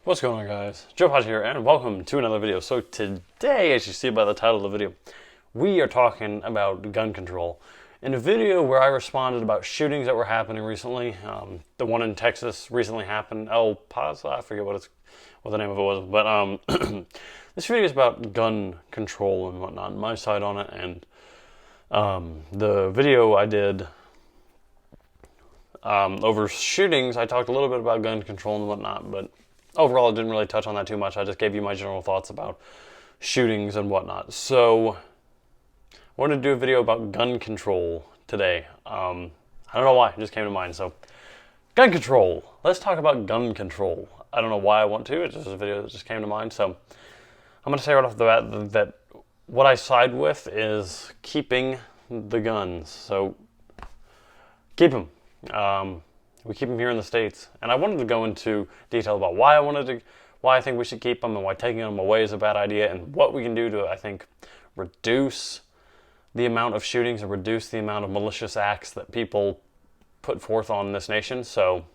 What's going on, guys? Joe Podge here, and welcome to another video. So today, as you see by the title of the video, we are talking about gun control. In a video where I responded about shootings that were happening recently, the one in Texas recently happened. El Paso, I forget what the name of it was, but this video is about gun control and whatnot, my side on it, and the video I did over shootings, I talked a little bit about gun control and whatnot, but overall, I didn't really touch on that too much. I just gave you my general thoughts about shootings and whatnot. So, I wanted to do a video about gun control today. I don't know why, it just came to mind. So, gun control. Let's talk about gun control. I don't know why I want to. It's just a video that just came to mind. So, I'm going to say right off the bat that what I side with is keeping the guns. So, keep them. We keep them here in the States, and I wanted to go into detail about why I think we should keep them, and why taking them away is a bad idea, and what we can do to, I think, reduce the amount of shootings and reduce the amount of malicious acts that people put forth on this nation. So,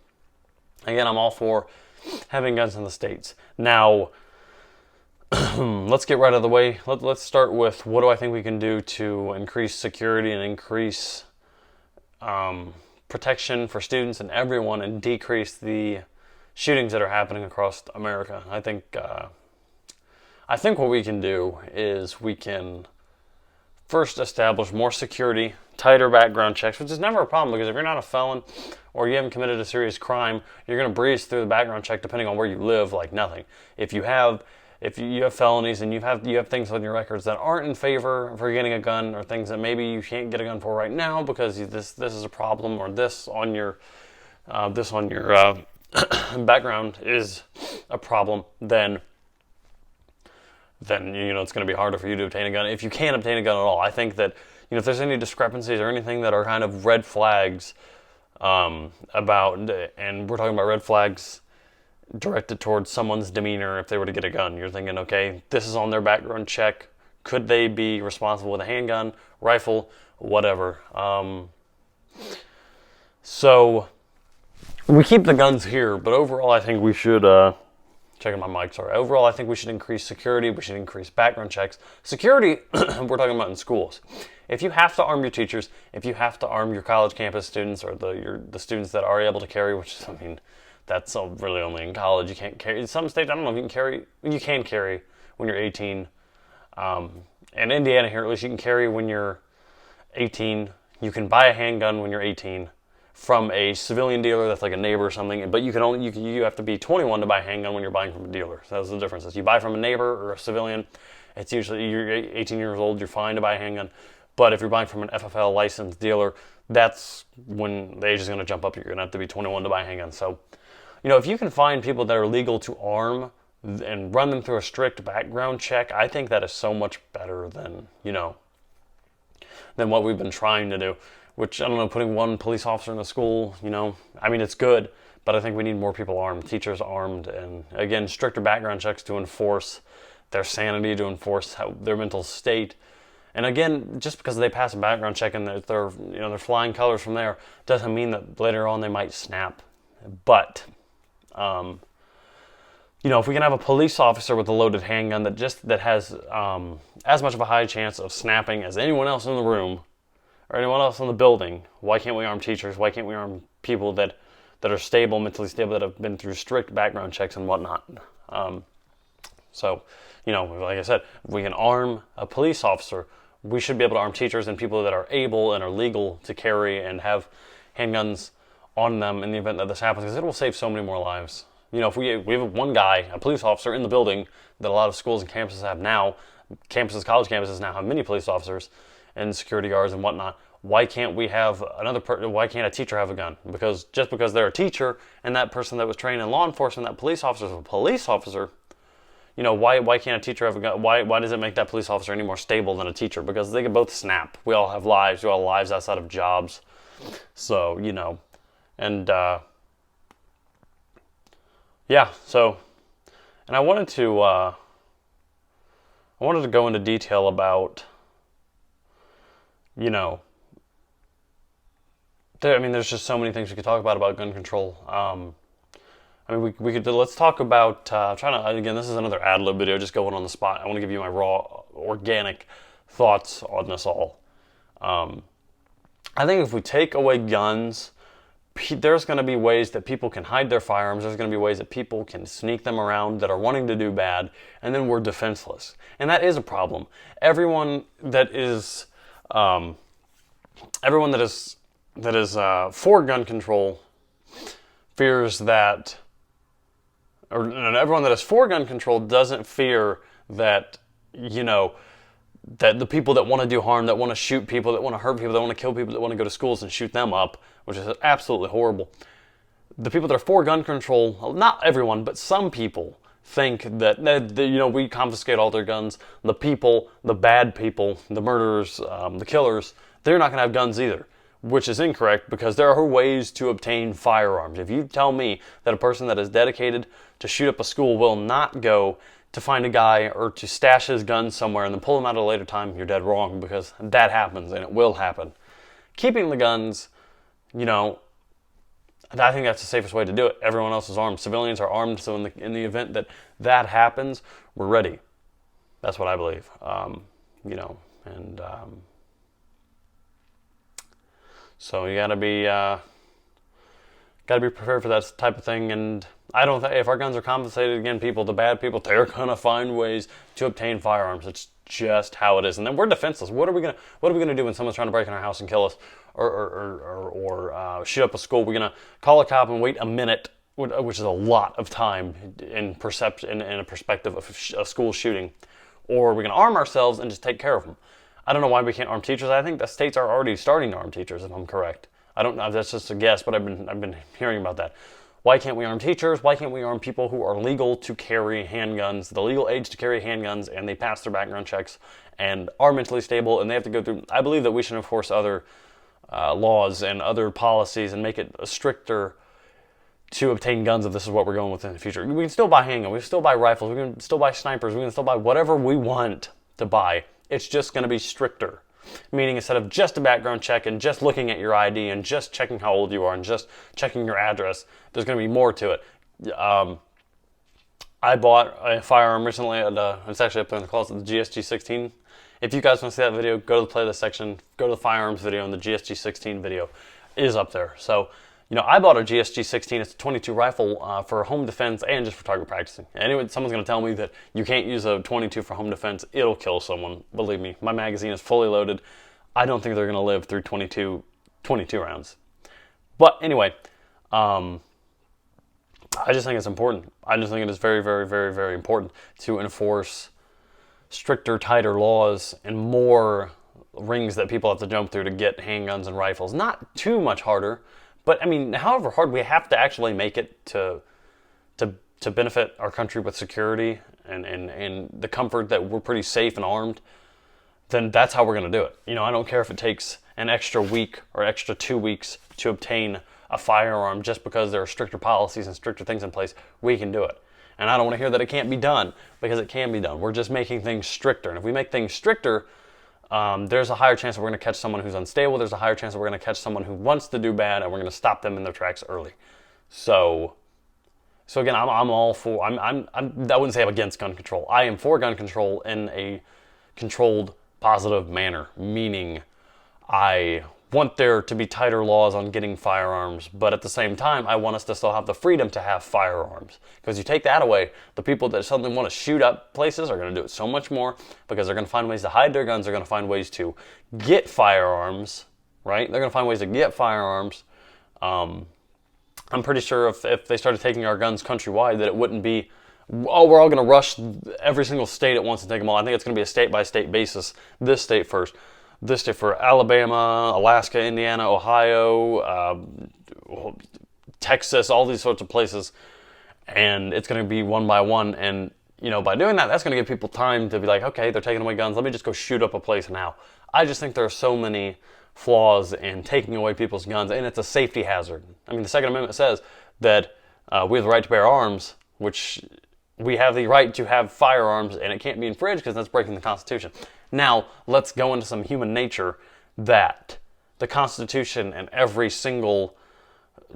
again, I'm all for having guns in the States. Now, let's get right out of the way. Let's start with what do I think we can do to increase security and increase protection for students and everyone, and decrease the shootings that are happening across America. I think what we can do is we can first establish more security, tighter background checks, which is never a problem, because if you're not a felon or you haven't committed a serious crime, you're going to breeze through the background check depending on where you live like nothing. If you have felonies and you have things on your records that aren't in favor for getting a gun, or things that maybe you can't get a gun for right now because this is a problem, or this on your background is a problem, then it's going to be harder for you to obtain a gun if you can't obtain a gun at all. I think that if there's any discrepancies or anything that are kind of red flags and we're talking about red flags directed towards someone's demeanor if they were to get a gun. You're thinking, okay, this is on their background check. Could they be responsible with a handgun, rifle, whatever? So we keep the guns here, but overall I think we should, checking my mic, sorry. Overall I think we should increase security, we should increase background checks. Security, we're talking about in schools. If you have to arm your teachers, if you have to arm your college campus students, or the students that are able to carry, which is, that's really only in college. You can't carry. In some states, I don't know if you can carry. You can carry when you're 18. In Indiana here, at least, you can carry when you're 18. You can buy a handgun when you're 18 from a civilian dealer that's like a neighbor or something. But you have to be 21 to buy a handgun when you're buying from a dealer. So that's the difference. If you buy from a neighbor or a civilian, it's usually you're 18 years old. You're fine to buy a handgun. But if you're buying from an FFL licensed dealer, that's when the age is going to jump up. You're going to have to be 21 to buy a handgun. So, if you can find people that are legal to arm and run them through a strict background check, I think that is so much better than what we've been trying to do. Which, I don't know, putting one police officer in a school, it's good, but I think we need more people armed, teachers armed, and again, stricter background checks to enforce their sanity, to enforce their mental state. And again, just because they pass a background check and they're flying colors from there, doesn't mean that later on they might snap. But if we can have a police officer with a loaded handgun that has as much of a high chance of snapping as anyone else in the room or anyone else in the building, why can't we arm teachers? Why can't we arm people that are stable, mentally stable, that have been through strict background checks and whatnot? So, like I said, if we can arm a police officer, we should be able to arm teachers and people that are able and are legal to carry and have handguns on them in the event that this happens, because it will save so many more lives. If we have one guy, a police officer in the building, that a lot of schools and campuses have now, college campuses now have many police officers and security guards and whatnot. Why can't we have why can't a teacher have a gun? Because just because they're a teacher and that person that was trained in law enforcement, that police officer is a police officer, why can't a teacher have a gun? Why does it make that police officer any more stable than a teacher? Because they can both snap. We all have lives. We all have lives outside of jobs. So, and and I wanted to go into detail about, there's just so many things we could talk about gun control. I mean, we could let's talk about trying to, again, this is another ad lib video, just going on the spot. I want to give you my raw, organic thoughts on this all. I think if we take away guns, there's going to be ways that people can hide their firearms. There's going to be ways that people can sneak them around that are wanting to do bad, and then we're defenseless. And that is a problem. Everyone that is for gun control fears that, or everyone that is for gun control doesn't fear that, that the people that want to do harm, that want to shoot people, that want to hurt people, that want to kill people, that want to go to schools and shoot them up, which is absolutely horrible. The people that are for gun control, not everyone, but some people think that we confiscate all their guns. The people, the bad people, the murderers, the killers, they're not going to have guns either, which is incorrect because there are ways to obtain firearms. If you tell me that a person that is dedicated to shoot up a school will not go to find a guy or to stash his gun somewhere and then pull him out at a later time, you're dead wrong, because that happens and it will happen. Keeping the guns, I think that's the safest way to do it. Everyone else is armed. Civilians are armed, so in the event that happens, we're ready. That's what I believe. So you gotta be prepared for that type of thing. And I don't think if our guns are confiscated, again, the bad people, they're gonna find ways to obtain firearms. It's just how it is. And then we're defenseless. What are we gonna do when someone's trying to break in our house and kill us, or shoot up a school? We're gonna call a cop and wait a minute, which is a lot of time in a perspective of a school shooting, or we're gonna arm ourselves and just take care of them. I don't know why we can't arm teachers. I think the states are already starting to arm teachers, if I'm correct. I don't know if that's just a guess, but I've been hearing about that. Why can't we arm teachers? Why can't we arm people who are legal to carry handguns, the legal age to carry handguns, and they pass their background checks and are mentally stable, and they have to go through... I believe that we should enforce other laws and other policies and make it stricter to obtain guns if this is what we're going with in the future. We can still buy handguns, we can still buy rifles, we can still buy snipers, we can still buy whatever we want to buy. It's just going to be stricter. Meaning instead of just a background check and just looking at your ID and just checking how old you are and just checking your address, there's going to be more to it. I bought a firearm recently, it's actually up there in the closet, the GSG-16. If you guys want to see that video, go to the playlist section, go to the firearms video, and the GSG-16 video is up there. So, I bought a GSG-16, it's a .22 rifle for home defense and just for target practicing. Anyway, someone's going to tell me that you can't use a .22 for home defense, it'll kill someone. Believe me, my magazine is fully loaded. I don't think they're going to live through 22 rounds. But anyway, I just think it's important. I just think it is very, very, very, very important to enforce stricter, tighter laws and more rings that people have to jump through to get handguns and rifles. Not too much harder, but I mean, however hard, we have to actually make it to benefit our country with security and the comfort that we're pretty safe and armed. Then that's how we're going to do it. I don't care if it takes an extra week or extra 2 weeks to obtain a firearm just because there are stricter policies and stricter things in place. We can do it. And I don't want to hear that it can't be done, because it can be done. We're just making things stricter. And if we make things stricter, there's a higher chance that we're going to catch someone who's unstable. There's a higher chance that we're going to catch someone who wants to do bad, and we're going to stop them in their tracks early. So again, I'm all for. I wouldn't say I'm against gun control. I am for gun control in a controlled, positive manner. Meaning, I want there to be tighter laws on getting firearms, but at the same time, I want us to still have the freedom to have firearms. Because you take that away, the people that suddenly want to shoot up places are going to do it so much more, because they're going to find ways to hide their guns, they're going to find ways to get firearms, right? They're going to find ways to get firearms. I'm pretty sure if they started taking our guns countrywide, that it wouldn't be, oh, we're all going to rush every single state at once and take them all. I think it's going to be a state-by-state basis. This state first. This state for Alabama, Alaska, Indiana, Ohio, Texas, all these sorts of places. And it's going to be one by one. And, by doing that, that's going to give people time to be like, okay, they're taking away guns. Let me just go shoot up a place now. I just think there are so many flaws in taking away people's guns, and it's a safety hazard. I mean, the Second Amendment says that we have the right to bear arms, which we have the right to have firearms, and it can't be infringed because that's breaking the Constitution. Now, let's go into some human nature that the Constitution and every single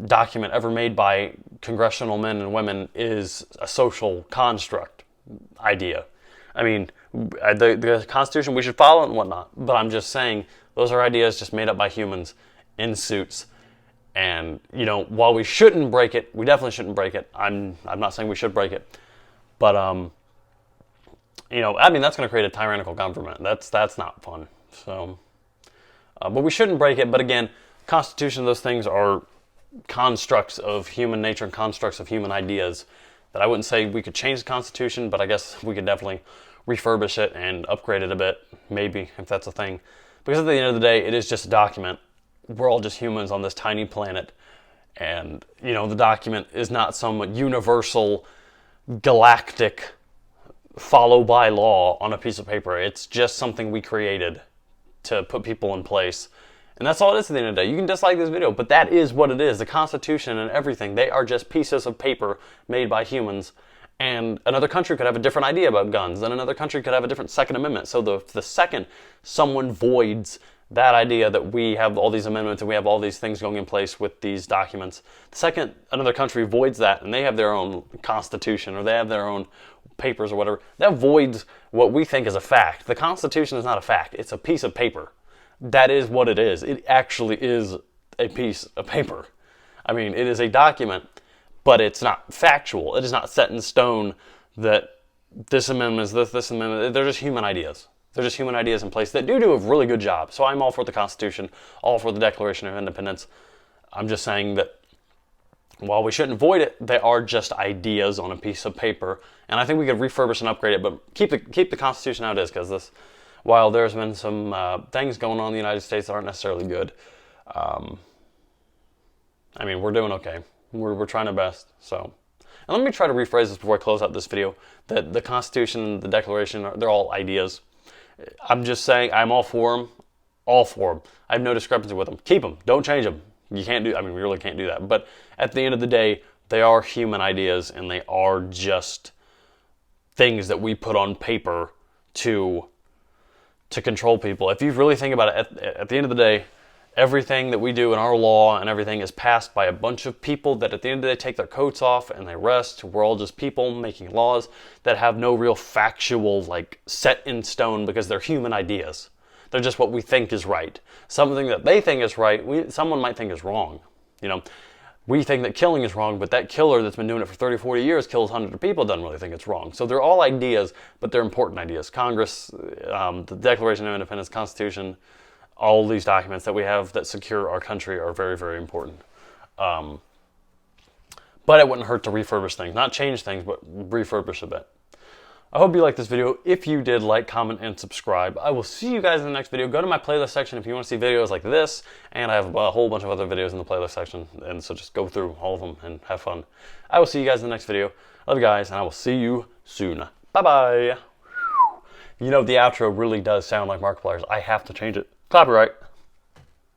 document ever made by congressional men and women is a social construct idea. I mean, the Constitution we should follow and whatnot, but I'm just saying those are ideas just made up by humans in suits. And, you know, while we shouldn't break it, we definitely shouldn't break it. I'm not saying we should break it, but you know, I mean, that's going to create a tyrannical government. That's not fun. So, but we shouldn't break it. But again, Constitution, those things are constructs of human nature and constructs of human ideas that I wouldn't say we could change the Constitution, but I guess we could definitely refurbish it and upgrade it a bit, maybe, if that's a thing. Because at the end of the day, it is just a document. We're all just humans on this tiny planet. And, you know, the document is not some universal, galactic, follow by law on a piece of paper. It's just something we created to put people in place. And that's all it is at the end of the day. You can dislike this video, but that is what it is. The Constitution and everything, they are just pieces of paper made by humans. And another country could have a different idea about guns, and another country could have a different Second Amendment. So the second someone voids that idea that we have all these amendments and we have all these things going in place with these documents, the second another country voids that and they have their own constitution or they have their own papers or whatever, that voids what we think is a fact. The Constitution is not a fact. It's a piece of paper. That is what it is. It actually is a piece of paper. I mean, it is a document, but it's not factual. It is not set in stone that this amendment is this amendment. They're just human ideas. They're just human ideas in place that do a really good job. So I'm all for the Constitution, all for the Declaration of Independence. I'm just saying that while we shouldn't void it, they are just ideas on a piece of paper. And I think we could refurbish and upgrade it, but keep the Constitution how it is, because while there's been some things going on in the United States that aren't necessarily good, I mean, we're doing okay. We're trying our best. So, and let me try to rephrase this before I close out this video, that the Constitution and the Declaration, they're all ideas. I'm just saying I'm all for them. All for them. I have no discrepancy with them. Keep them. Don't change them. You can't do, I mean, we really can't do that. But at the end of the day, they are human ideas and they are just things that we put on paper to control people. If you really think about it, at the end of the day, everything that we do in our law and everything is passed by a bunch of people that at the end of the day take their coats off and they rest. We're all just people making laws that have no real factual, like, set in stone because they're human ideas. They're just what we think is right. Something that they think is right, someone might think is wrong. You know, we think that killing is wrong, but that killer that's been doing it for 30, 40 years, kills hundreds of people, doesn't really think it's wrong. So they're all ideas, but they're important ideas. Congress, the Declaration of Independence, Constitution, all these documents that we have that secure our country are very, very important. But it wouldn't hurt to refurbish things. Not change things, but refurbish a bit. I hope you liked this video. If you did, like, comment, and subscribe. I will see you guys in the next video. Go to my playlist section if you want to see videos like this, and I have a whole bunch of other videos in the playlist section, and so just go through all of them and have fun. I will see you guys in the next video. Love you guys, and I will see you soon. Bye-bye. You know, the outro really does sound like Markiplier's. I have to change it. Copyright.